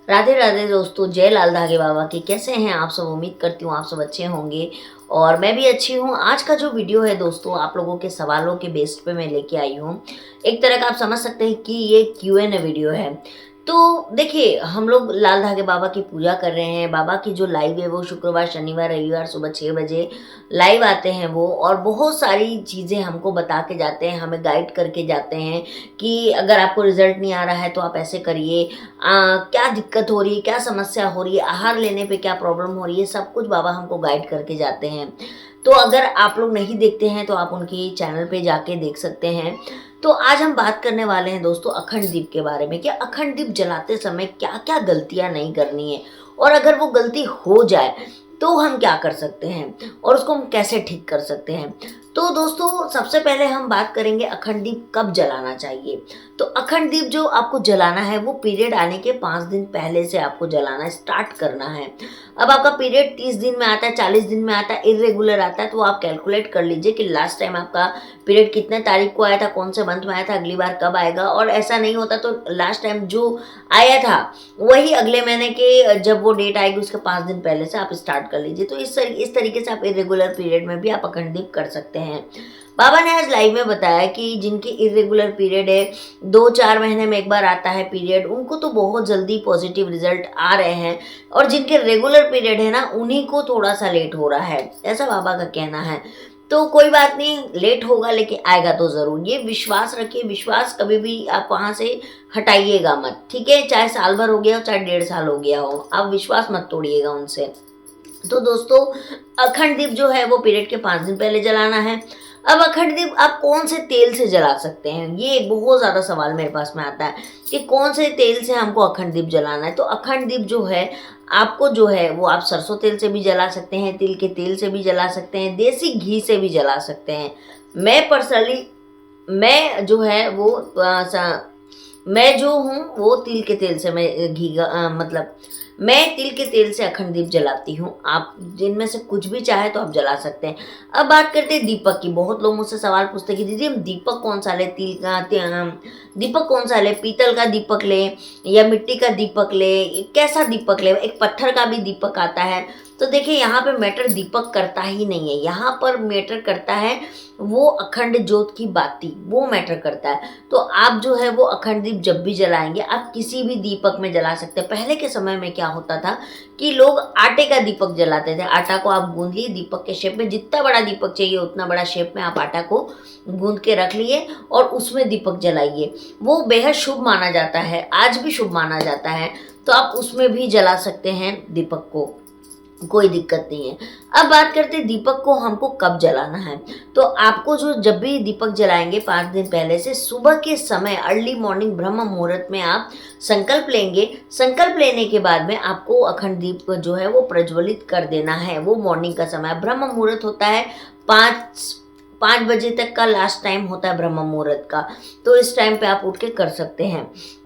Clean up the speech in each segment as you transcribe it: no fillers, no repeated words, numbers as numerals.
राधे राधे दोस्तों, जय लाल धागे बाबा की। कैसे हैं आप सब? उम्मीद करती हूँ आप सब अच्छे होंगे और मैं भी अच्छी हूँ। आज का जो वीडियो है दोस्तों, आप लोगों के सवालों के बेस पे मैं लेके आई हूँ। एक तरह का आप समझ सकते हैं कि ये Q&A वीडियो है। तो देखिए, हम लोग लाल धागे बाबा की पूजा कर रहे हैं। बाबा की जो लाइव है वो शुक्रवार, शनिवार, रविवार सुबह 6 बजे लाइव आते हैं वो, और बहुत सारी चीज़ें हमको बता के जाते हैं, हमें गाइड करके जाते हैं कि अगर आपको रिजल्ट नहीं आ रहा है तो आप ऐसे करिए, क्या दिक्कत हो रही है, क्या समस्या हो रही है, आहार लेने पे क्या प्रॉब्लम हो रही है, सब कुछ बाबा हमको गाइड करके जाते हैं। तो अगर आप लोग नहीं देखते हैं तो आप उनकी चैनल पे जाके देख सकते हैं। तो आज हम बात करने वाले हैं दोस्तों अखंड दीप के बारे में कि अखंड दीप जलाते समय क्या क्या गलतियां नहीं करनी है, और अगर वो गलती हो जाए तो हम क्या कर सकते हैं और उसको हम कैसे ठीक कर सकते हैं। तो दोस्तों, सबसे पहले हम बात करेंगे अखंड दीप कब जलाना चाहिए। तो अखंड दीप जो आपको जलाना है वो पीरियड आने के 5 दिन पहले से आपको जलाना स्टार्ट करना है। अब आपका पीरियड 30 दिन में आता है, 40 दिन में आता है, इरेगुलर आता है, तो आप कैलकुलेट कर लीजिए कि लास्ट टाइम आपका पीरियड कितने तारीख को आया था, कौन से मंथ में आया था, अगली बार कब आएगा। और ऐसा नहीं होता तो लास्ट टाइम जो आया था वही अगले महीने के जब वो डेट आएगी उसके 5 दिन पहले से आप स्टार्ट कर लीजिए। तो इस तरीके से आप इरेगुलर पीरियड में भी आप अखंड दीप कर सकते हैं। बाबा ने आज लाइव में बताया कि जिनकी इरेगुलर पीरियड है, 2-4 महीने में एक बार आता है पीरियड, उनको तो बहुत जल्दी पॉजिटिव रिजल्ट आ रहे हैं, और जिनके रेगुलर पीरियड है ना, उन्हीं को थोड़ा सा लेट हो रहा है, ऐसा बाबा का कहना है। तो कोई बात नहीं, लेट होगा लेकिन आएगा तो जरूर, ये विश्वास रखिए। विश्वास कभी भी आप वहां से हटाइएगा मत, ठीक है? चाहे साल भर हो गया हो, चाहे 1.5 साल हो गया हो, आप विश्वास मत तोड़िएगा उनसे। तो दोस्तों, अखंड दीप जो है वो पीरियड के 5 दिन पहले जलाना है। अब अखंड दीप आप कौन से तेल से जला सकते हैं, ये बहुत ज़्यादा सवाल मेरे पास में आता है कि कौन से तेल से हमको अखंड दीप जलाना है। तो अखंड दीप जो है आपको जो है वो आप सरसों तेल से भी जला सकते हैं, तिल के तेल से भी जला सकते हैं, देसी घी से भी जला सकते हैं। मैं पर्सनली मैं जो है वो मैं जो हूँ वो तिल के तेल से मैं मतलब मैं तिल के तेल से अखंड दीप जलाती हूँ। आप जिनमें से कुछ भी चाहे तो आप जला सकते हैं। अब बात करते हैं दीपक की। बहुत लोग मुझसे सवाल पूछते हैं कि दीदी हम दीपक कौन सा लें, दीपक कौन सा लें, पीतल का दीपक लें या मिट्टी का दीपक लें, कैसा दीपक लें? एक पत्थर का भी दीपक आता है। तो देखिए, यहाँ पे मैटर दीपक करता ही नहीं है, यहाँ पर मैटर करता है वो अखंड ज्योत की बाती, वो मैटर करता है। तो आप जो है वो अखंड दीप जब भी जलाएंगे आप किसी भी दीपक में जला सकते हैं। पहले के समय में क्या होता था कि लोग आटे का दीपक जलाते थे। आटा को आप गूंद लिए दीपक के शेप में, जितना बड़ा दीपक चाहिए उतना बड़ा शेप में आप आटा को गूंद के रख लिए और उसमें दीपक जलाइए। वो बेहद शुभ माना जाता है, आज भी शुभ माना जाता है। तो आप उसमें भी जला सकते हैं दीपक को, कोई दिक्कत नहीं है। अब बात करते हैं दीपक को हमको कब जलाना है। तो आपको जो जब भी दीपक जलाएंगे 5 दिन पहले से सुबह के समय अर्ली मॉर्निंग ब्रह्म मुहूर्त में आप संकल्प लेंगे। संकल्प लेने के बाद में आपको अखंड दीप को जो है वो प्रज्वलित कर देना है। वो मॉर्निंग का समय, ब्रह्म मुहूर्त होता है 5 बजे तक का लास्ट टाइम होता है ब्रह्म मुहूर्त का। तो इस टाइम पे आप उठ के कर सकते हैं।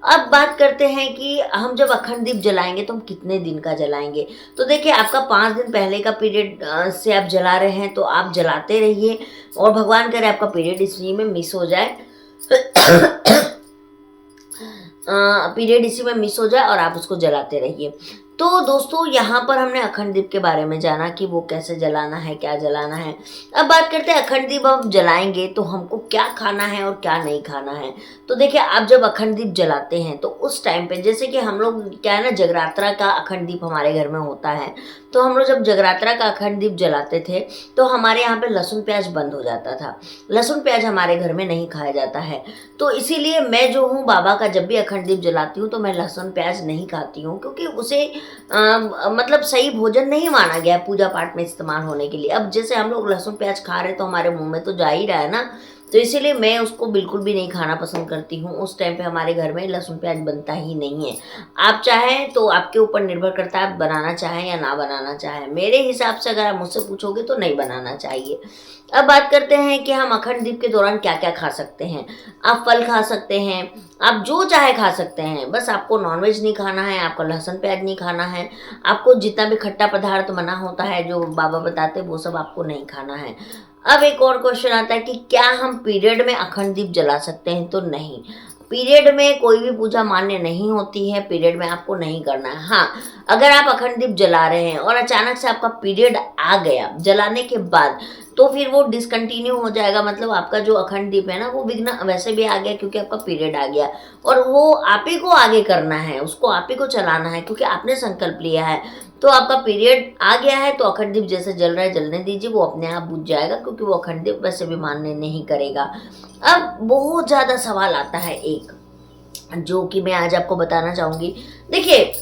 अब बात करते हैं कि हम जब अखंड दीप जलाएंगे तो हम कितने दिन का जलाएंगे। तो देखिए, आपका 5 दिन पहले का पीरियड से आप जला रहे हैं तो आप जलाते रहिए, और भगवान करे आपका पीरियड इसी में मिस हो जाए पीरियड इसी में मिस हो जाए और आप उसको जलाते रहिए। तो दोस्तों, यहाँ पर हमने अखंड दीप के बारे में जाना कि वो कैसे जलाना है, क्या जलाना है। अब बात करते हैं अखंड दीप हम जलाएंगे तो हमको क्या खाना है और क्या नहीं खाना है। तो देखिए, आप जब अखंड दीप जलाते हैं तो उस टाइम पे, जैसे कि हम लोग क्या है ना, जगरात्रा का अखंड दीप हमारे घर में होता है। तो हम लोग जब जगरात्रा का अखंड दीप जलाते थे तो हमारे यहाँ पे लहसुन प्याज बंद हो जाता था। लहसुन प्याज हमारे घर में नहीं खाया जाता है। तो इसीलिए मैं जो हूँ बाबा का जब भी अखंड दीप जलाती हूँ तो मैं लहसुन प्याज नहीं खाती हूँ, क्योंकि उसे मतलब सही भोजन नहीं माना गया है पूजा पाठ में इस्तेमाल होने के लिए। अब जैसे हम लोग लहसुन प्याज खा रहे तो हमारे मुंह में तो जा ही रहा है ना, तो इसीलिए मैं उसको बिल्कुल भी नहीं खाना पसंद करती हूँ। उस टाइम पे हमारे घर में लहसुन प्याज बनता ही नहीं है। आप चाहें तो आपके ऊपर निर्भर करता है, आप बनाना चाहें या ना बनाना चाहें। मेरे हिसाब से अगर आप मुझसे पूछोगे तो नहीं बनाना चाहिए। अब बात करते हैं कि हम अखंड दीप के दौरान क्या क्या खा सकते हैं। आप फल खा सकते हैं, आप जो चाहे खा सकते हैं, बस आपको नॉनवेज नहीं खाना है, आपको लहसुन प्याज नहीं खाना है, आपको जितना भी खट्टा पदार्थ मना होता है जो बाबा बताते हैं वो सब आपको नहीं खाना है। अब एक और क्वेश्चन आता है कि क्या हम पीरियड में अखंड दीप जला सकते हैं। तो नहीं, पीरियड में कोई भी पूजा मान्य नहीं होती है, पीरियड में आपको नहीं करना है। हाँ, अगर आप अखंड दीप जला रहे हैं और अचानक से आपका पीरियड आ गया जलाने के बाद, तो फिर वो डिसकंटिन्यू हो जाएगा। मतलब आपका जो अखंड दीप है ना, वो विघ्न वैसे भी आ गया क्योंकि आपका पीरियड आ गया, और वो आप ही को आगे करना है, उसको आप ही को चलाना है क्योंकि आपने संकल्प लिया है। तो आपका पीरियड आ गया है तो अखंड दीप जैसे जल रहा है जलने दीजिए, वो अपने आप बुझ जाएगा क्योंकि वो अखंड दीप वैसे भी मान्य नहीं करेगा। अब बहुत ज़्यादा सवाल आता है एक, जो कि मैं आज आपको बताना चाहूंगी। देखिए,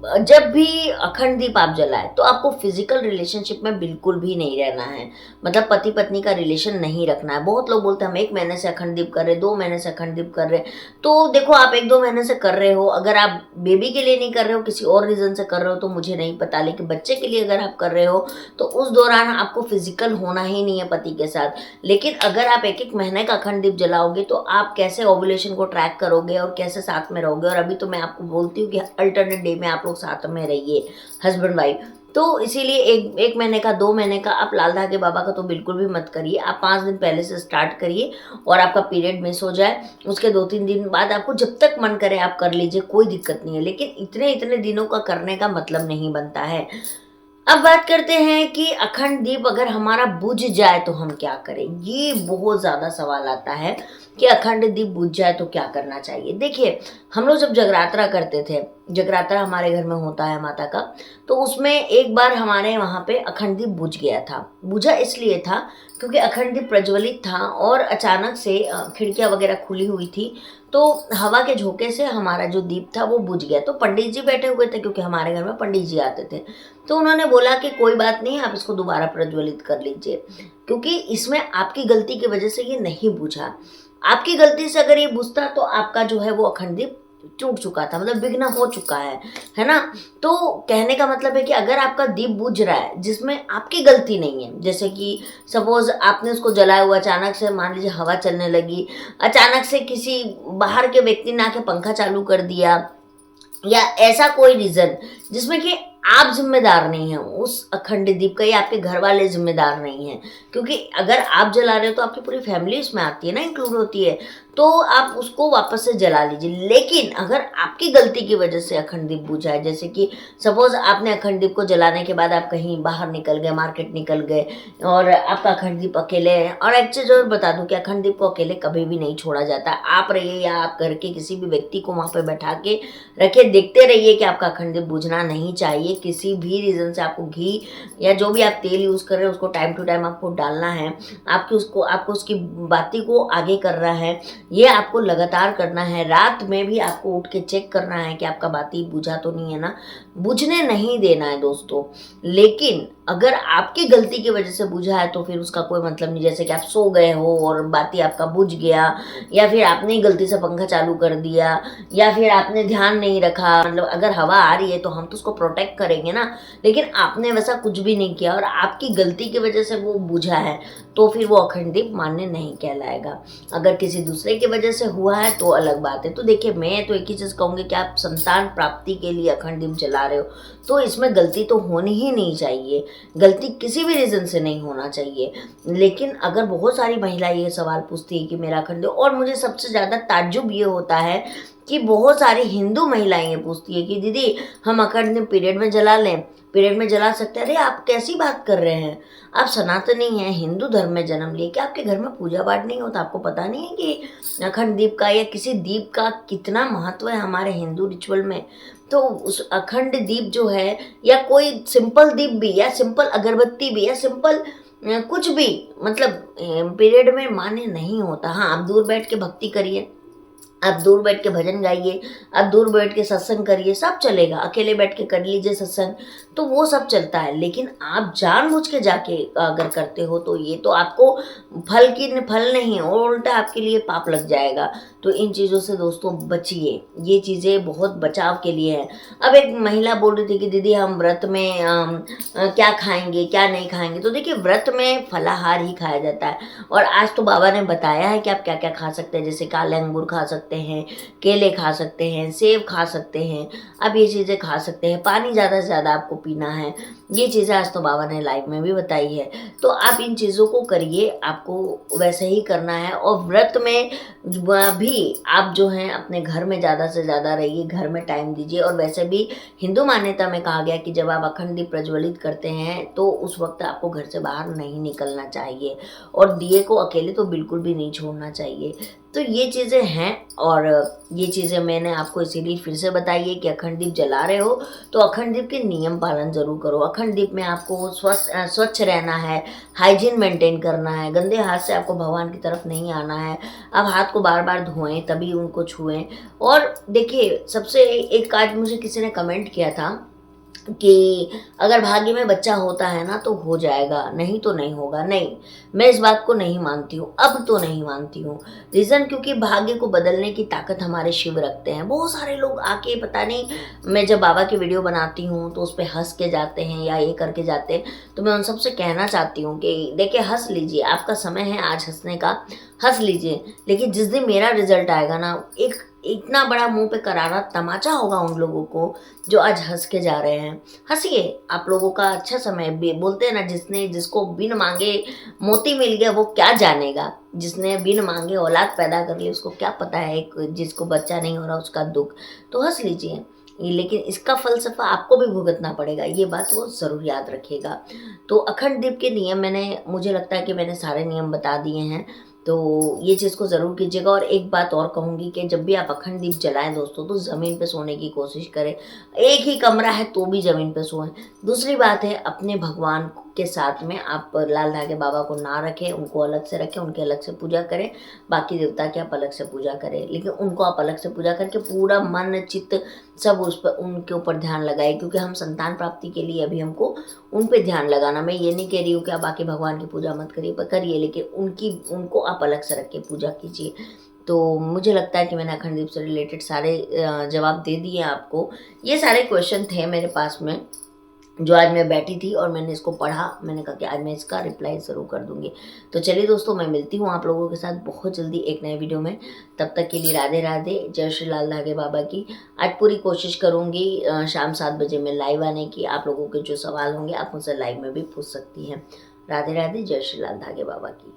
जब भी अखंड दीप आप जलाए तो आपको फिजिकल रिलेशनशिप में बिल्कुल भी नहीं रहना है, मतलब पति पत्नी का रिलेशन नहीं रखना है। बहुत लोग बोलते हैं हम 1 महीने से अखंड दीप कर रहे, 2 महीने से अखंड दीप कर रहे। तो देखो, आप 1-2 महीने से कर रहे हो, अगर आप बेबी के लिए नहीं कर रहे हो, किसी और रीजन से कर रहे हो तो मुझे नहीं पता, लेकिन बच्चे के लिए अगर आप कर रहे हो तो उस दौरान आपको फिजिकल होना ही नहीं है पति के साथ। लेकिन अगर आप 1-1 महीने का अखंड दीप जलाओगे तो आप कैसे ओव्यूलेशन को ट्रैक करोगे और कैसे साथ में रहोगे। और अभी तो मैं आपको बोलती हूँ कि अल्टरनेट डे में आप लोग साथ में रहिए, हस्बैंड वाइफ। तो इसीलिए एक महीने का, 2 महीने का आप लाल धागे बाबा का तो बिल्कुल भी मत करिए। आप 5 दिन पहले से स्टार्ट करिए, और आपका पीरियड मिस हो जाए उसके 2-3 दिन बाद आपको जब तक मन करे आप कर लीजिए, कोई दिक्कत नहीं है। लेकिन इतने इतने दिनों का करने का मतलब नहीं बनता है। अब बात करते हैं कि अखंड दीप अगर हमारा बुझ जाए तो हम क्या करें। ये बहुत ज़्यादा सवाल आता है कि अखंड दीप बुझ जाए तो क्या करना चाहिए। देखिए, हम लोग जब जगरात्रा करते थे, जगरात्रा हमारे घर में होता है माता का, तो उसमें एक बार हमारे वहाँ पे अखंड दीप बुझ गया था। बुझा इसलिए था क्योंकि अखंड दीप प्रज्वलित था और अचानक से खिड़कियाँ वगैरह खुली हुई थी, तो हवा के झोंके से हमारा जो दीप था वो बुझ गया। तो पंडित जी बैठे हुए थे क्योंकि हमारे घर में पंडित जी आते थे, तो उन्होंने बोला कि कोई बात नहीं, आप इसको दोबारा प्रज्वलित कर लीजिए, क्योंकि इसमें आपकी गलती की वजह से ये नहीं बुझा। आपकी गलती से अगर ये बुझता तो आपका जो है वो अखंड दीप टूट चुका था, मतलब विघ्न हो चुका है ना। तो कहने का मतलब है कि अगर आपका दीप बुझ रहा है जिसमें आपकी गलती नहीं है, जैसे कि सपोज आपने उसको जलाया हुआ, अचानक से मान लीजिए हवा चलने लगी, अचानक से किसी बाहर के व्यक्ति ने आके पंखा चालू कर दिया, या ऐसा कोई रीजन जिसमें कि आप जिम्मेदार नहीं हैं उस अखंड दीप का, या आपके घर वाले जिम्मेदार नहीं हैं, क्योंकि अगर आप जला रहे हो तो आपकी पूरी फैमिली उसमें आती है ना, इंक्लूड होती है, तो आप उसको वापस से जला लीजिए। लेकिन अगर आपकी गलती की वजह से अखंड दीप बुझा है, जैसे कि सपोज आपने अखंड दीप को जलाने के बाद आप कहीं बाहर निकल गए, मार्केट निकल गए, और आपका अखंड दीप अकेले है। और एक चीज़ और बता दूं कि अखंड दीप को अकेले कभी भी नहीं छोड़ा जाता। आप रहिए या आप घर के किसी भी व्यक्ति को वहाँ पर बैठा के रखिए, देखते रहिए कि आपका अखंड दीप बुझना नहीं चाहिए। किसी भी रीज़न से आपको घी या जो भी आप तेल यूज़ कर रहे हैं उसको टाइम टू टाइम आपको डालना है, आपको उसकी बाती को आगे करना है, ये आपको लगातार करना है। रात में भी आपको उठ के चेक करना है कि आपका बाती बुझा तो नहीं है ना, बुझने नहीं देना है दोस्तों। लेकिन अगर आपकी गलती की वजह से बुझा है तो फिर उसका कोई मतलब नहीं, जैसे कि आप सो गए हो और बाती आपका बुझ गया, या फिर आपने गलती से पंखा चालू कर दिया, या फिर आपने ध्यान नहीं रखा, मतलब अगर हवा आ रही है तो हम तो उसको प्रोटेक्ट करेंगे ना, लेकिन आपने वैसा कुछ भी नहीं किया और आपकी गलती की वजह से वो बुझा है, तो फिर वो अखंड दीप मान्य नहीं कहलाएगा। अगर किसी दूसरे की वजह से हुआ है तो अलग बात है। तो देखिए, मैं तो एक ही चीज़ कहूँगी कि आप संतान प्राप्ति के लिए अखंड दीप जला रहे हो तो इसमें गलती तो होनी ही नहीं चाहिए, गलती किसी भी रीज़न से नहीं होना चाहिए। लेकिन अगर बहुत सारी महिलाएं ये सवाल पूछती है कि मेरा अखंड दीप, और मुझे सबसे ज़्यादा ताज्जुब ये होता है कि बहुत सारी हिंदू महिलाएं ये पूछती है कि दीदी हम अखंड दीप पीरियड में जला लें, पीरियड में जला सकते हैं। अरे आप कैसी बात कर रहे हैं, आप सनातनी हैं, हिंदू धर्म में जन्म लिए, क्या आपके घर में पूजा पाठ नहीं होता? आपको पता नहीं है कि अखंड दीप का या किसी दीप का कितना महत्व है हमारे हिंदू रिचुअल में? तो उस अखंड दीप जो है, या कोई सिंपल दीप भी, या सिंपल अगरबत्ती भी, या सिंपल कुछ भी, मतलब पीरियड में मान्य नहीं होता। हाँ, आप दूर बैठ के भक्ति करिए, आप दूर बैठ के भजन गाइए, आप दूर बैठ के सत्संग करिए, सब चलेगा। अकेले बैठ के कर लीजिए सत्संग, तो वो सब चलता है। लेकिन आप जानबूझ के जाके अगर करते हो तो ये तो आपको फल नहीं, और उल्टा आपके लिए पाप लग जाएगा। तो इन चीज़ों से दोस्तों बचिए, ये चीज़ें बहुत बचाव के लिए है। अब एक महिला बोल रही थी कि दीदी हम व्रत में क्या खाएंगे क्या नहीं खाएंगे। तो देखिए, व्रत में फलाहार ही खाया जाता है, और आज तो बाबा ने बताया है कि आप क्या क्या खा सकते हैं, जैसे काले अंगूर खा सकते सकते हैं, केले खा सकते हैं, सेब खा सकते हैं, आप ये चीज़ें खा सकते हैं, पानी ज़्यादा से ज़्यादा आपको पीना है। ये चीज़ें आज तो बाबा ने लाइव में भी बताई है। तो आप इन चीज़ों को करिए, आपको वैसे ही करना है। और व्रत में भी आप जो हैं अपने घर में ज़्यादा से ज़्यादा रहिए, घर में टाइम दीजिए। और वैसे भी हिंदू मान्यता में कहा गया कि जब आप अखंड दीप प्रज्वलित करते हैं तो उस वक्त आपको घर से बाहर नहीं निकलना चाहिए और दिए को अकेले तो बिल्कुल भी नहीं छोड़ना चाहिए। तो ये चीज़ें हैं और ये चीज़ें मैंने आपको इसीलिए फिर से बताई है कि अखंड दीप जला रहे हो तो अखंड दीप के नियम पालन ज़रूर करो। अखंड दीप में आपको स्वच्छ रहना है, हाइजीन मेंटेन करना है, गंदे हाथ से आपको भगवान की तरफ नहीं आना है। आप हाथ को बार बार धोएं तभी उनको छुएं। और देखिए, सबसे एक आज मुझे किसी ने कमेंट किया था कि अगर भाग्य में बच्चा होता है ना तो हो जाएगा, नहीं तो नहीं होगा। नहीं, मैं इस बात को नहीं मानती हूँ, अब तो नहीं मानती हूँ। रीज़न क्योंकि भाग्य को बदलने की ताकत हमारे शिव रखते हैं। बहुत सारे लोग आके पता नहीं, मैं जब बाबा की वीडियो बनाती हूँ तो उस पर हंस के जाते हैं या ये करके जाते हैं। तो मैं उन सबसे कहना चाहती हूँ कि देखिए, हंस लीजिए, आपका समय है आज हंसने का, हंस लीजिए। लेकिन जिस दिन मेरा रिजल्ट आएगा ना, एक इतना बड़ा मुंह पे करारा तमाचा होगा उन लोगों को जो आज हंस के जा रहे हैं। हंसिए, आप लोगों का अच्छा समय। बोलते हैं ना, जिसको बिन मांगे मोती मिल गया वो क्या जानेगा, जिसने बिन मांगे औलाद पैदा कर ली उसको क्या पता है जिसको बच्चा नहीं हो रहा उसका दुख। तो हंस लीजिए, लेकिन इसका फलसफा आपको भी भुगतना पड़ेगा, ये बात वो ज़रूर याद रखिएगा। तो अखंड दीप के नियम मुझे लगता है कि मैंने सारे नियम बता दिए हैं। तो ये चीज़ को ज़रूर कीजिएगा। और एक बात और कहूँगी कि जब भी आप अखंड दीप जलाएं दोस्तों, तो ज़मीन पे सोने की कोशिश करें। एक ही कमरा है तो भी ज़मीन पे सोएं। दूसरी बात है, अपने भगवान के साथ में आप लाल धागे बाबा को ना रखें, उनको अलग से रखें, उनकी अलग से पूजा करें। बाकी देवता की आप अलग से पूजा करें, लेकिन उनको आप अलग से पूजा करके पूरा मन चित्त सब उस पर उनके ऊपर ध्यान लगाए। क्योंकि हम संतान प्राप्ति के लिए अभी हमको उन पे ध्यान लगाना। मैं ये नहीं कह रही हूँ कि आप बाकी भगवान की पूजा मत करिए, पर करिए, लेकिन उनको आप अलग से रख के पूजा कीजिए। तो मुझे लगता है कि मैंने अखंड दीप से रिलेटेड सारे जवाब दे दिए आपको। ये सारे क्वेश्चन थे मेरे पास में जो आज मैं बैठी थी और मैंने इसको पढ़ा। मैंने कहा कि आज मैं इसका रिप्लाई ज़रूर कर दूंगी। तो चलिए दोस्तों, मैं मिलती हूँ आप लोगों के साथ बहुत जल्दी एक नए वीडियो में। तब तक के लिए राधे राधे, जय श्री लाल धागे बाबा की। आज पूरी कोशिश करूँगी शाम 7 बजे में लाइव आने की। आप लोगों के जो सवाल होंगे आप मुझसे लाइव में भी पूछ सकती हैं। राधे राधे, जय श्री लाल धागे बाबा की।